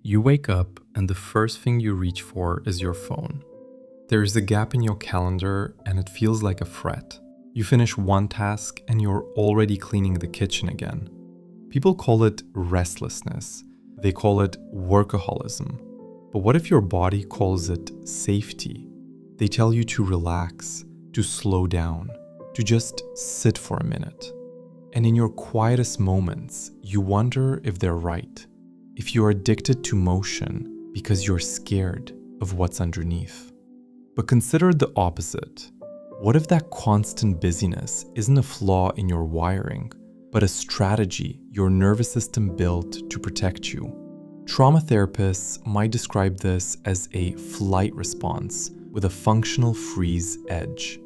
You wake up and the first thing you reach for is your phone. There is a gap in your calendar and it feels like a threat. You finish one task and you're already cleaning the kitchen again. People call it restlessness. They call it workaholism. But what if your body calls it safety? They tell you to relax, to slow down, to just sit for a minute. And in your quietest moments, you wonder if they're right. If you're addicted to motion because you're scared of what's underneath. But consider the opposite. What if that constant busyness isn't a flaw in your wiring, but a strategy your nervous system built to protect you? Trauma therapists might describe this as a flight response with a functional freeze edge,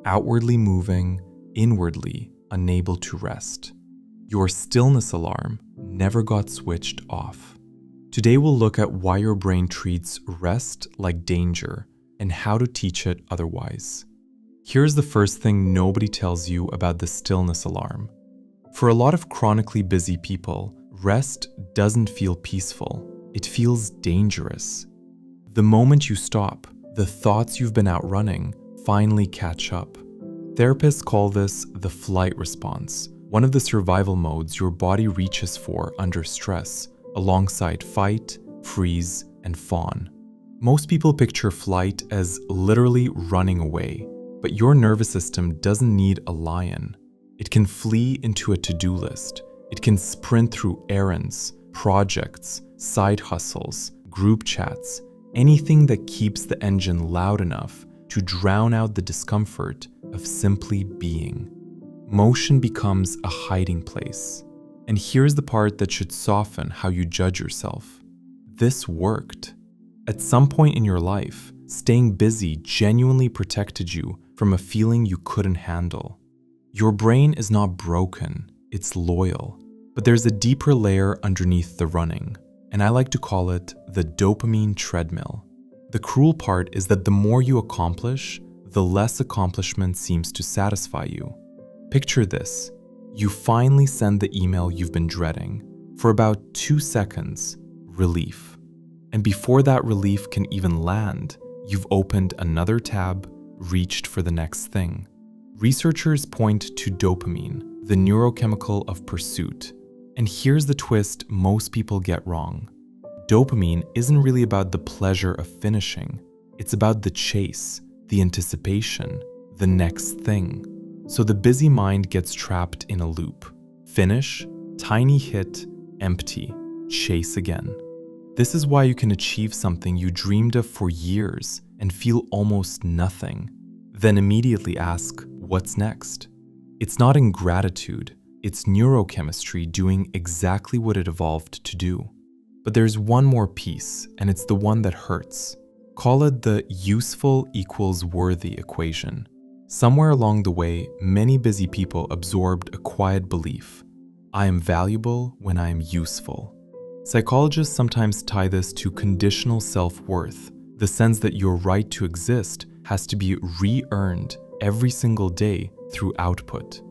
outwardly moving, inwardly unable to rest. Your stillness alarm never got switched off. Today we'll look at why your brain treats rest like danger and how to teach it otherwise. Here's the first thing nobody tells you about the stillness alarm. For a lot of chronically busy people, rest doesn't feel peaceful. It feels dangerous. The moment you stop, the thoughts you've been outrunning finally catch up. Therapists call this the flight response, one of the survival modes your body reaches for under stress, alongside fight, freeze, and fawn. Most people picture flight as literally running away, but your nervous system doesn't need a lion. It can flee into a to-do list. It can sprint through errands, projects, side hustles, group chats, anything that keeps the engine loud enough to drown out the discomfort of simply being. Motion becomes a hiding place. And here's the part that should soften how you judge yourself. This worked. At some point in your life, staying busy genuinely protected you from a feeling you couldn't handle. Your brain is not broken, it's loyal. But there's a deeper layer underneath the running, and I like to call it the dopamine treadmill. The cruel part is that the more you accomplish, the less accomplishment seems to satisfy you. Picture this. You finally send the email you've been dreading. For about 2 seconds, relief. And before that relief can even land, you've opened another tab, reached for the next thing. Researchers point to dopamine, the neurochemical of pursuit. And here's the twist most people get wrong. Dopamine isn't really about the pleasure of finishing. It's about the chase, the anticipation, the next thing. So the busy mind gets trapped in a loop. Finish, tiny hit, empty, chase again. This is why you can achieve something you dreamed of for years and feel almost nothing. Then immediately ask, what's next? It's not ingratitude, it's neurochemistry doing exactly what it evolved to do. But there's one more piece, and it's the one that hurts. Call it the useful equals worthy equation. Somewhere along the way, many busy people absorbed a quiet belief. I am valuable when I am useful. Psychologists sometimes tie this to conditional self-worth, the sense that your right to exist has to be re-earned every single day through output.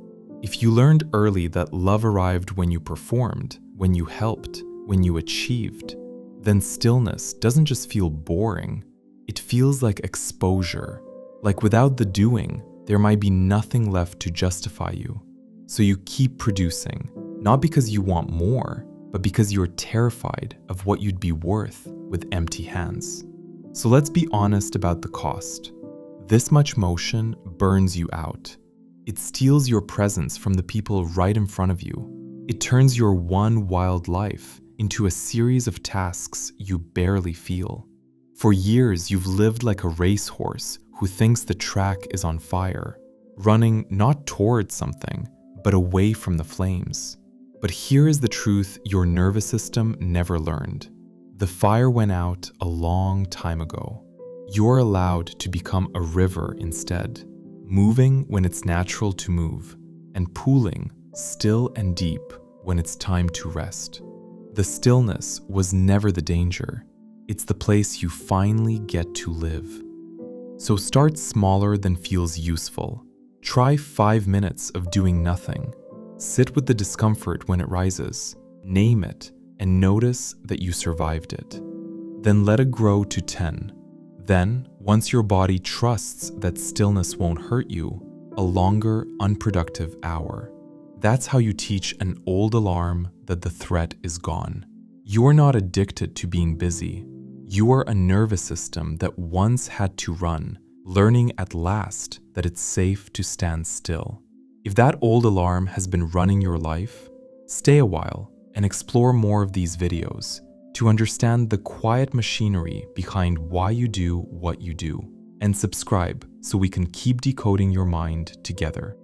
If you learned early that love arrived when you performed, when you helped, when you achieved, then stillness doesn't just feel boring, it feels like exposure. Like without the doing, there might be nothing left to justify you. So you keep producing, not because you want more, but because you're terrified of what you'd be worth with empty hands. So let's be honest about the cost. This much motion burns you out. It steals your presence from the people right in front of you. It turns your one wild life into a series of tasks you barely feel. For years, you've lived like a racehorse who thinks the track is on fire, running not towards something, but away from the flames. But here is the truth your nervous system never learned. The fire went out a long time ago. You're allowed to become a river instead, moving when it's natural to move, and pooling still and deep when it's time to rest. The stillness was never the danger. It's the place you finally get to live. So start smaller than feels useful. Try 5 minutes of doing nothing. Sit with the discomfort when it rises. Name it and notice that you survived it. Then let it grow to 10. Then, once your body trusts that stillness won't hurt you, a longer, unproductive hour. That's how you teach an old alarm that the threat is gone. You are not addicted to being busy. You are a nervous system that once had to run, learning at last that it's safe to stand still. If that old alarm has been running your life, stay a while and explore more of these videos to understand the quiet machinery behind why you do what you do. And subscribe so we can keep decoding your mind together.